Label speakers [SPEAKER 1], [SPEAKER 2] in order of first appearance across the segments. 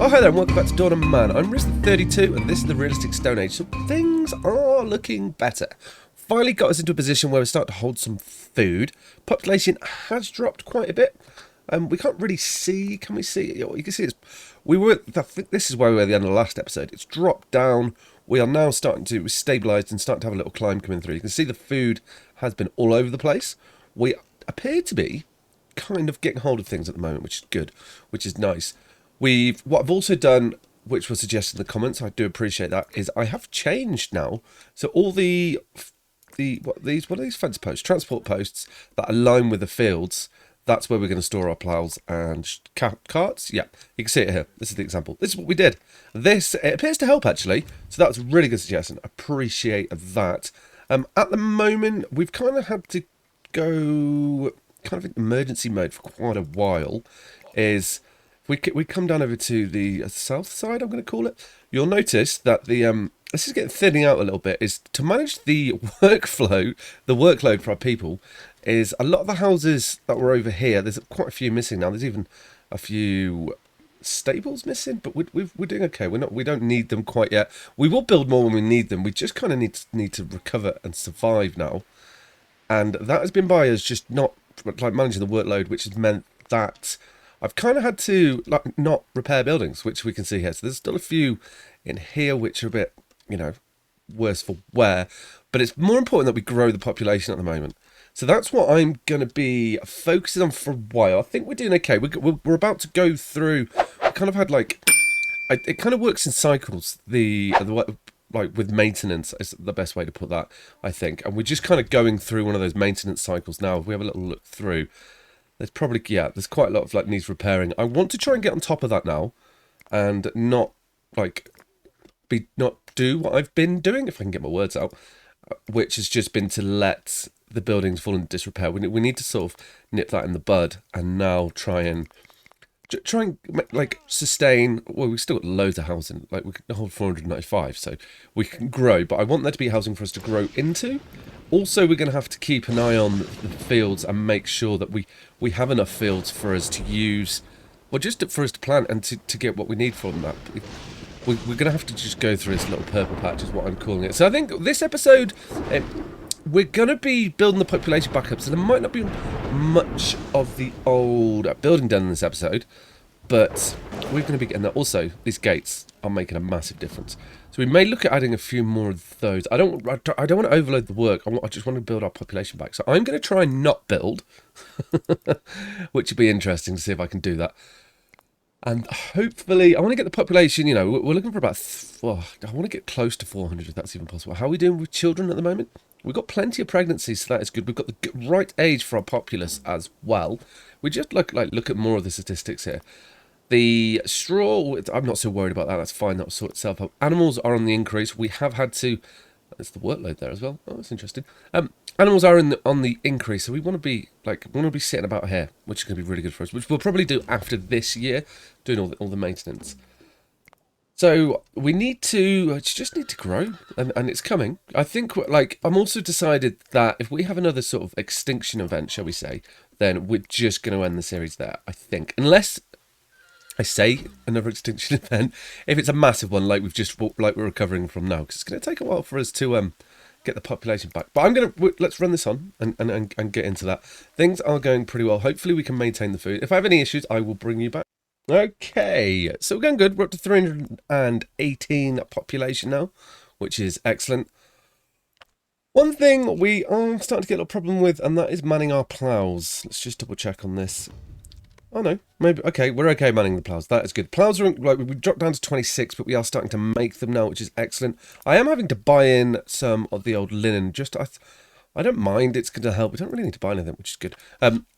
[SPEAKER 1] Oh, hi there, and welcome back to Dawn of Man. I'm Riz32, and this is the Realistic Stone Age, so things are looking better. Finally got us into a position where we start to hold some food. Population has dropped quite a bit. We can't really see, can we see? You can see it's, I think this is where we were at the end of the last episode. It's dropped down. We are now starting to stabilise and start to have a little climb coming through. You can see the food has been all over the place. We appear to be kind of getting hold of things at the moment, which is good, which is nice. What I've also done, which was suggested in the comments, I do appreciate that, is I have changed now. So all what are these fence posts, transport posts that align with the fields, that's where we're going to store our ploughs and carts. Yeah, you can see it here. This is the example. This is what we did. It appears to help actually. So that's a really good suggestion. Appreciate that. At the moment, we've kind of had to go kind of in emergency mode for quite a while. We come down over to the south side, I'm going to call it. You'll notice that this is getting thinning out a little bit. Is to manage the workload for our people. Is a lot of the houses that were over here. There's quite a few missing now. There's even a few stables missing, but we're doing okay. We don't need them quite yet. We will build more when we need them. We just kind of need to recover and survive now, and that has been by us just not like managing the workload, which has meant that I've kind of had to not repair buildings, which we can see here. So there's still a few in here which are a bit, worse for wear. But it's more important that we grow the population at the moment. So that's what I'm going to be focusing on for a while. I think we're doing okay. We're about to go through. We kind of had it kind of works in cycles. With maintenance is the best way to put that, I think. And we're just kind of going through one of those maintenance cycles now. If we have a little look through. There's quite a lot of needs repairing. I want to try and get on top of that now, and not do what I've been doing, if I can get my words out, which has just been to let the buildings fall into disrepair. We need to sort of nip that in the bud, and now try and sustain. Well, we've still got loads of housing. We can hold 495, so we can grow. But I want there to be housing for us to grow into. Also, we're going to have to keep an eye on the fields and make sure that we have enough fields for us to use, or just for us to plant and to get what we need from that. We're going to have to just go through this little purple patch is what I'm calling it. So I think this episode, we're going to be building the population back up. So there might not be much of the old building done in this episode, but we're going to be getting that. Also, these gates are making a massive difference. So we may look at adding a few more of those. I don't want to overload the work. I just want to build our population back. So I'm going to try and not build, which would be interesting to see if I can do that. And hopefully, I want to get the population, we're looking for about, I want to get close to 400 if that's even possible. How are we doing with children at the moment? We've got plenty of pregnancies, so that is good. We've got the right age for our populace as well. We just look at more of the statistics here. The straw, I'm not so worried about that. That's fine. That'll sort itself out. Animals are on the increase. We have had to. That's the workload there as well. Oh, that's interesting. Animals are on the increase, so we want to be sitting about here, which is going to be really good for us. Which we'll probably do after this year, doing all the maintenance. So we just need to grow, and it's coming. I think I'm also decided that if we have another sort of extinction event, shall we say, then we're just going to end the series there. I think, unless I say another extinction event, if it's a massive one like we're recovering from now, because it's going to take a while for us to get the population back. But let's run this on and get into that. Things are going pretty well. Hopefully we can maintain the food. If I have any issues, I will bring you back. Okay, so we're going good. We're up to 318 population now, which is excellent. One thing we are starting to get a little problem with, and that is manning our ploughs. Let's just double check on this. Oh no, maybe, okay, we're okay manning the ploughs. That is good. Ploughs are, we dropped down to 26, but we are starting to make them now, which is excellent. I am having to buy in some of the old linen. I don't mind, it's going to help. We don't really need to buy anything, which is good.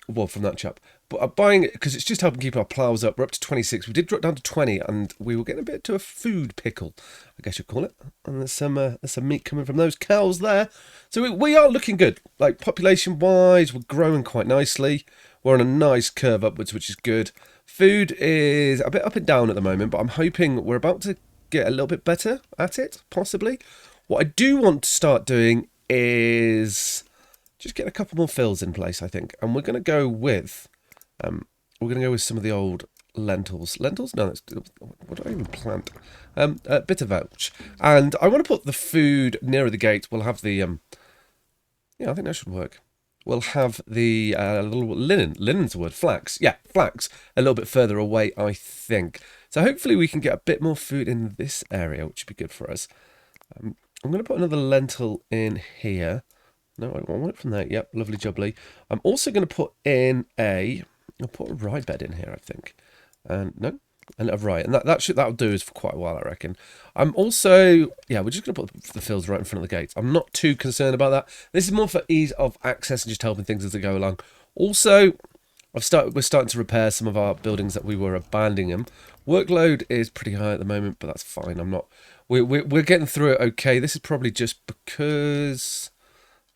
[SPEAKER 1] Well, from that chap. But I'm buying it because it's just helping keep our ploughs up. We're up to 26. We did drop down to 20, and we were getting a bit to a food pickle, I guess you'd call it. And there's some meat coming from those cows there. So we are looking good. Population-wise, we're growing quite nicely. We're on a nice curve upwards, which is good. Food is a bit up and down at the moment, but I'm hoping we're about to get a little bit better at it, possibly. What I do want to start doing is just get a couple more fills in place, I think. And we're going to go with some of the old lentils. Lentils? No, that's, what do I even plant? Bitter vetch. And I want to put the food nearer the gate. We'll have the, yeah, I think that should work. We'll have the little linen. Linen's the word. Flax. Yeah, flax. A little bit further away, I think. So hopefully we can get a bit more food in this area, which would be good for us. I'm going to put another lentil in here. No, I want it from there. Yep, lovely jubbly. I'm also going to put in I'll put a rye bed in here, I think. And no, and a rye. And that'll do us for quite a while, I reckon. I'm also, yeah, we're just going to put the fields right in front of the gates. I'm not too concerned about that. This is more for ease of access and just helping things as they go along. Also, we're starting to repair some of our buildings that we were abandoning them. Workload is pretty high at the moment, but that's fine. We're getting through it okay. This is probably just because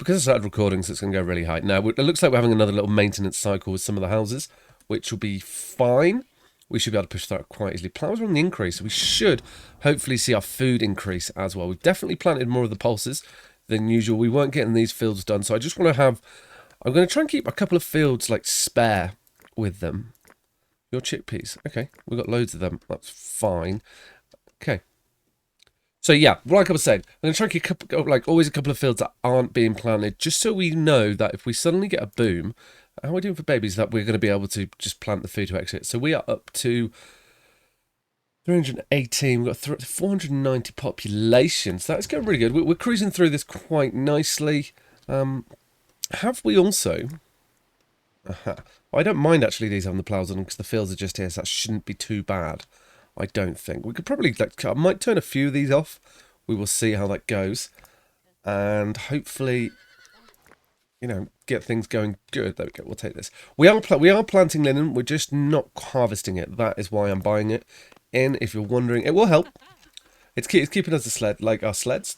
[SPEAKER 1] I started recording, so it's going to go really high. Now, it looks like we're having another little maintenance cycle with some of the houses, which will be fine. We should be able to push that quite easily. Plows are on the increase, so we should hopefully see our food increase as well. We've definitely planted more of the pulses than usual. We weren't getting these fields done, so I just want to have... I'm going to try and keep a couple of fields, like, spare with them. Your chickpeas. Okay, we've got loads of them. That's fine. Okay. So yeah, like I was saying, I'm going to try and keep always a couple of fields that aren't being planted, just so we know that if we suddenly get a boom, how are we doing for babies, that we're going to be able to just plant the food to exit. So we are up to 318, we've got 490 population, so that's going really good. We're cruising through this quite nicely. Have we also... I don't mind actually these having the ploughs on them because the fields are just here, so that shouldn't be too bad. I don't think. We could probably, I might turn a few of these off. We will see how that goes. And hopefully, get things going good. There we go, we'll take this. We are planting linen, we're just not harvesting it. That is why I'm buying it in, if you're wondering. It will help. It's keeping us our sleds,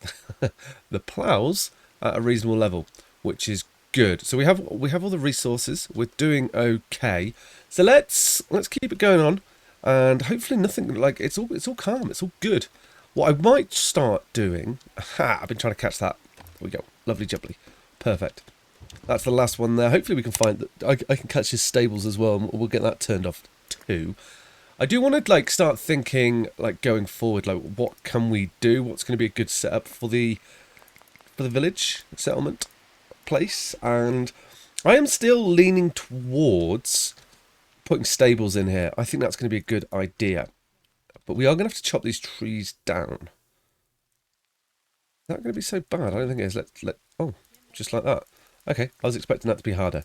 [SPEAKER 1] the ploughs at a reasonable level, which is good. So we have all the resources. We're doing okay. So let's keep it going on. And hopefully nothing, it's all calm, it's all good. What I might start doing, I've been trying to catch that. There we go, lovely jubbly, perfect. That's the last one there. Hopefully we can find that, I can catch his stables as well, and we'll get that turned off too. I do want to start thinking going forward, what can we do? What's going to be a good setup for the village settlement place? And I am still leaning towards putting stables in here. I think that's going to be a good idea. But we are going to have to chop these trees down. Is that going to be so bad? I don't think it is. Oh, just like that. Okay, I was expecting that to be harder.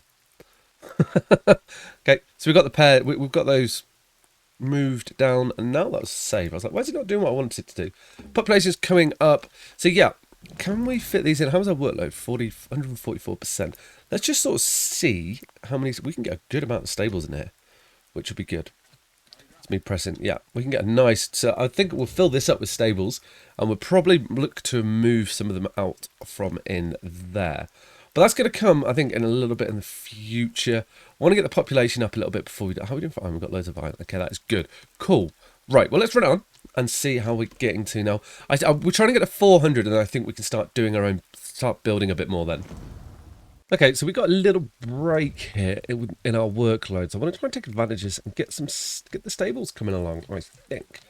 [SPEAKER 1] Okay, so we've got the pair. We've got those moved down, and now that's save. I was like, why is it not doing what I wanted it to do? Population's coming up. So yeah, can we fit these in? How's our workload? 144%. Let's just sort of see how many... We can get a good amount of stables in here, which would be good. It's me pressing. Yeah, we can get a nice... So I think we'll fill this up with stables, and we'll probably look to move some of them out from in there. But that's going to come, I think, in a little bit in the future. I want to get the population up a little bit before we do. How are we doing for iron? We've got loads of iron. Okay, that is good. Cool. Right, well, let's run on and see how we're getting to now. We're trying to get to 400, and I think we can start doing our own... Start building a bit more then. Okay, so we got a little break here in our workload. So I want to try and take advantages and get the stables coming along, I think.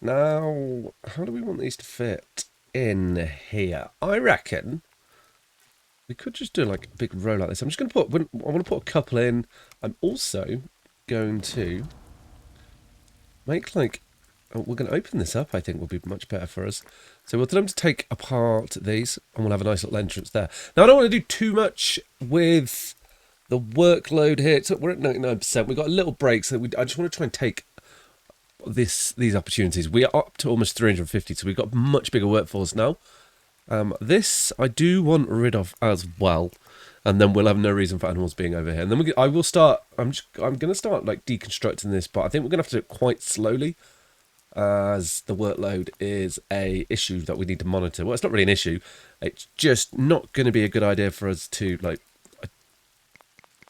[SPEAKER 1] Now, how do we want these to fit in here? I reckon we could just do a big row like this. I'm just going to put... I want to put a couple in. I'm also going to make we're going to open this up, I think, will be much better for us. So we'll tell them to take apart these, and we'll have a nice little entrance there. Now, I don't want to do too much with the workload here. We're at 99%. We've got a little break, so I just want to try and take these opportunities. We are up to almost 350, so we've got a much bigger workforce now. This I do want rid of as well, and then we'll have no reason for animals being over here. And then I will start... I'm going to start deconstructing this, but I think we're going to have to do it quite slowly, as the workload is a issue that we need to monitor. Well, it's not really an issue. It's just not going to be a good idea for us to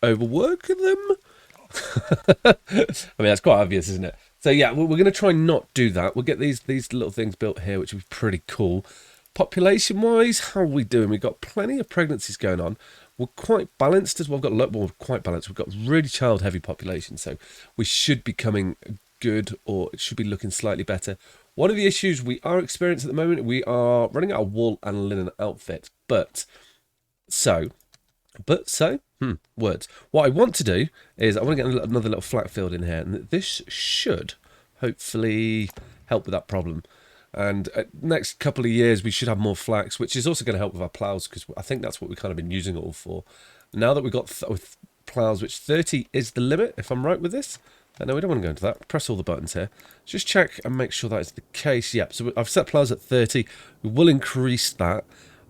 [SPEAKER 1] overwork them. I mean, that's quite obvious, isn't it? So yeah, we're going to try and not do that. We'll get these little things built here, which would be pretty cool. Population wise, how are we doing? We've got plenty of pregnancies going on. we're quite balanced as well. We've got a lot more quite balanced. We've got really child-heavy population, so we should be coming good, or it should be looking slightly better. One of the issues we are experiencing at the moment, we are running out of wool and linen outfit, words. What I want to do is I want to get another little flat field in here, and this should hopefully help with that problem. And next couple of years, we should have more flax, which is also going to help with our plows, because I think that's what we've kind of been using it all for. Now that we've got with plows, which 30 is the limit, if I'm right with this. No, we don't want to go into that. Press all the buttons here. Just check and make sure that is the case. Yep, so I've set plows at 30. We will increase that.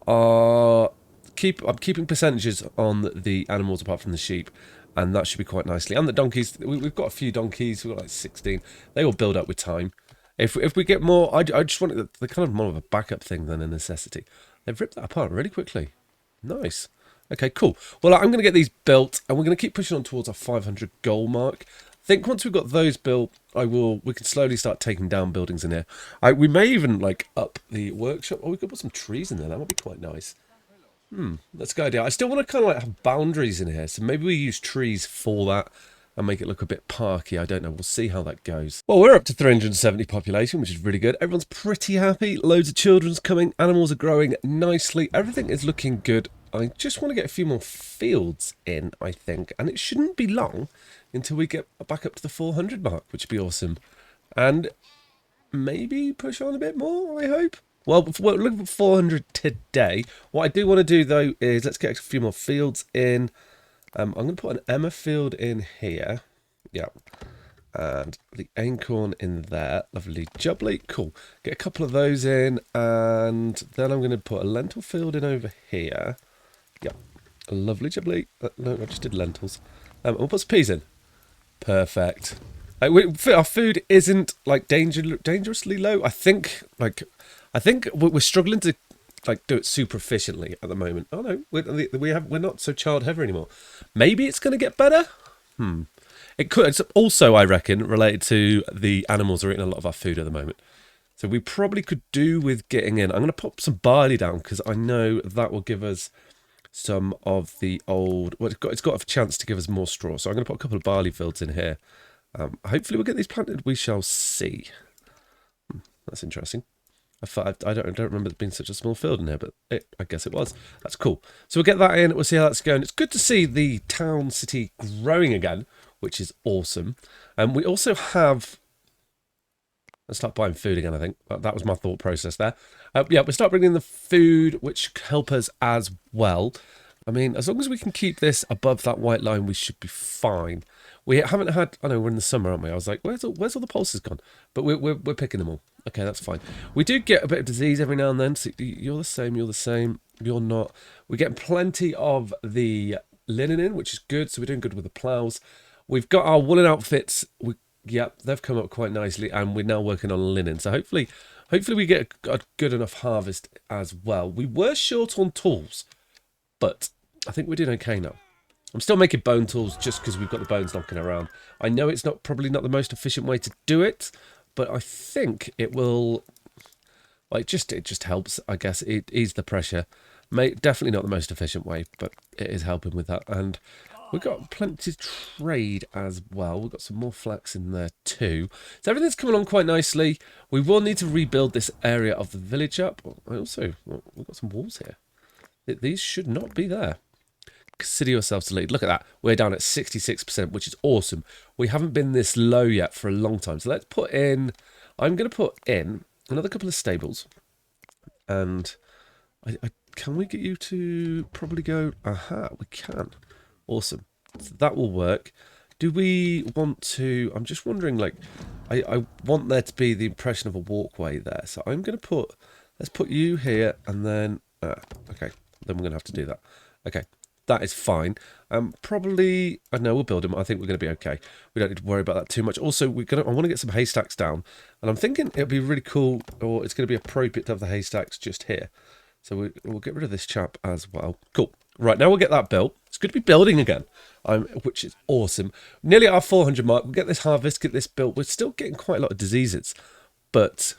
[SPEAKER 1] I'm keeping percentages on the animals apart from the sheep, and that should be quite nicely. And the donkeys, we've got a few donkeys. We've got like 16. They all build up with time. If we get more, I just want it, they're kind of more of a backup thing than a necessity. They've ripped that apart really quickly. Nice. Okay, cool. Well, I'm going to get these built, and we're going to keep pushing on towards our 500 goal mark. I think once we've got those built, we can slowly start taking down buildings in here. We may even like up the workshop. Oh, we could put some trees in there. That would be quite nice. That's a good idea. I still want to kind of like have boundaries in here, so maybe we use trees for that and make it look a bit parky. I don't know. We'll see how that goes. Well, we're up to 370 population, which is really good. Everyone's pretty happy. Loads of children's coming. Animals are growing nicely. Everything is looking good. I just want to get a few more fields in, I think, and it shouldn't be long until we get back up to the 400 mark, which would be awesome. And maybe push on a bit more, I hope. Well, we're looking for 400 today. What I do want to do, though, is let's get a few more fields in. I'm going to put an Emma field in here. Yeah. And the acorn in there. Lovely jubbly. Cool. Get a couple of those in. And then I'm going to put a lentil field in over here. Yeah. A lovely jubbly. No, I just did lentils. We'll put some peas in. Perfect. Our food isn't like dangerously low. I think we're struggling to like do it super efficiently at the moment. Oh no, we're not so child heavy anymore. Maybe it's going to get better. It could. It's also, I reckon, related to the animals are eating a lot of our food at the moment. So we probably could do with getting in. I'm going to pop some barley down because I know that will give us some of the old. Well, it's got a chance to give us more straw. So I'm going to put a couple of barley fields in here. Hopefully we'll get these planted. We shall see. That's interesting. I don't remember there being such a small field in here, but I guess it was. That's cool. So we'll get that in. We'll see how that's going. It's good to see the town city growing again, which is awesome. And we also have. Let's start buying food again, I think. That was my thought process there. Yeah, we'll start bringing in the food, which help us as well. I mean, as long as we can keep this above that white line, we should be fine. We haven't had. I know we're in the summer, aren't we? I was like, where's all the pulses gone? But we're picking them all. Okay, that's fine. We do get a bit of disease every now and then. So you're the same. You're the same. You're not. We're getting plenty of the linen in, which is good. So we're doing good with the plows. We've got our woolen outfits. Yep, they've come up quite nicely, and we're now working on linen. So hopefully we get a good enough harvest as well. We were short on tools, but I think we're doing okay now. I'm still making bone tools just because we've got the bones knocking around. I know it's probably not the most efficient way to do it, but I think it will. Well, it just helps. I guess it eases the pressure. Definitely not the most efficient way, but it is helping with that. And we've got plenty to trade as well. We've got some more flax in there too. So everything's coming along quite nicely. We will need to rebuild this area of the village up. Also, we've got some walls here. These should not be there. Consider yourselves to lead. Look at that. We're down at 66%, which is awesome. We haven't been this low yet for a long time. So let's put in. I'm going to put in another couple of stables. And can we get you to probably go? Aha, we can. Awesome. So that will work. Do we want to? I'm just wondering, like, I want there to be the impression of a walkway there. So I'm going to put, let's put you here and then, okay. Then we're going to have to do that. Okay. That is fine. Probably, I know we'll build them. I think we're going to be okay. We don't need to worry about that too much. Also, I want to get some haystacks down. And I'm thinking it'll be really cool, or it's going to be appropriate to have the haystacks just here. So we'll get rid of this chap as well. Cool. Right, now we'll get that built. It's good to be building again, which is awesome. Nearly at our 400 mark. We'll get this harvest, get this built. We're still getting quite a lot of diseases, but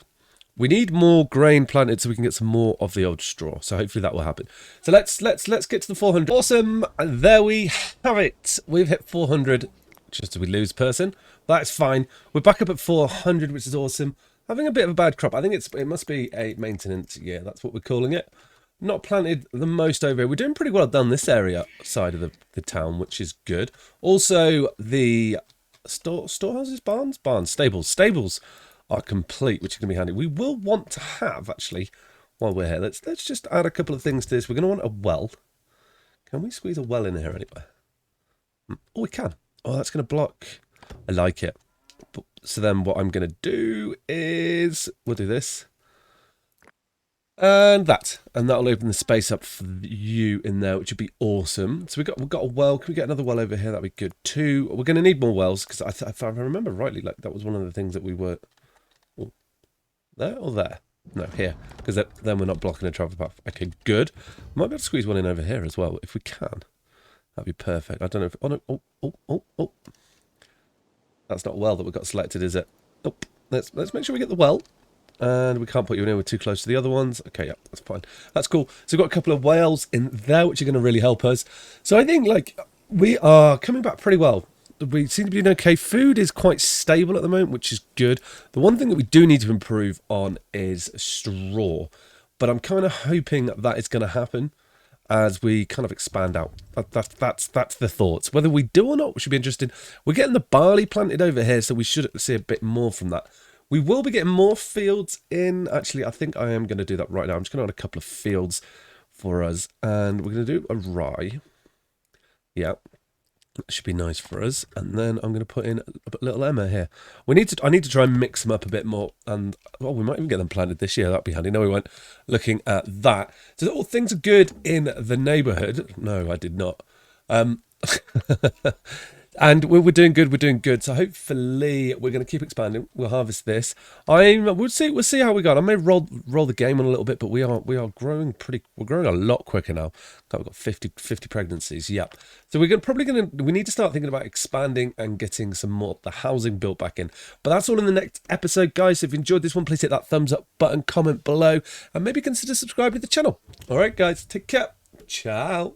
[SPEAKER 1] We need more grain planted so we can get some more of the old straw. So hopefully that will happen. So let's get to the 400. Awesome. And there we have it. We've hit 400. Just as we lose person. That's fine. We're back up at 400, which is awesome. Having a bit of a bad crop. I think it must be a maintenance year. That's what we're calling it. Not planted the most over here. We're doing pretty well down this area side of the town, which is good. Also, the storehouses, barns, stables are complete, which is going to be handy. We will want to have, actually, while we're here, let's just add a couple of things to this. We're going to want a well. Can we squeeze a well in here anywhere? Oh, we can. Oh, that's going to block. I like it. So then what I'm going to do is we'll do this. And that'll open the space up for you in there, which would be awesome. So we've got a well. Can we get another well over here? That'd be good too. We're going to need more wells because if I remember rightly, like that was one of the things that we were there or there. No, here, because then we're not blocking a travel path. Okay, good. Might be able to squeeze one in over here as well if we can. That'd be perfect. I don't know if oh. That's not a well that we've got selected, is it? Nope. Let's make sure we get the well. And we can't put you in, we're too close to the other ones. Okay, yeah, that's fine. That's cool. So we've got a couple of whales in there, which are going to really help us. So I think, like, we are coming back pretty well. We seem to be doing okay. Food is quite stable at the moment, which is good. The one thing that we do need to improve on is straw. But I'm kind of hoping that is going to happen as we kind of expand out. That's the thoughts. Whether we do or not, which should be interesting. We're getting the barley planted over here, so we should see a bit more from that. We will be getting more fields in. Actually, I think I am going to do that right now. I'm just going to add a couple of fields for us. And we're going to do a rye. Yeah, that should be nice for us. And then I'm going to put in a little Emma here. I need to try and mix them up a bit more. And, well, we might even get them planted this year. That'd be handy. No, we weren't looking at that. So all things are good in the neighbourhood. No, I did not. And we're doing good. So hopefully we're going to keep expanding. We'll harvest this. We'll see how we go. I may roll the game on a little bit, but we are growing we're growing a lot quicker now. We've got 50 pregnancies. Yep. So we need to start thinking about expanding and getting some more the housing built back in. But that's all in the next episode, guys. So if you enjoyed this one, please hit that thumbs up button, comment below, and maybe consider subscribing to the channel. All right, guys, take care. Ciao.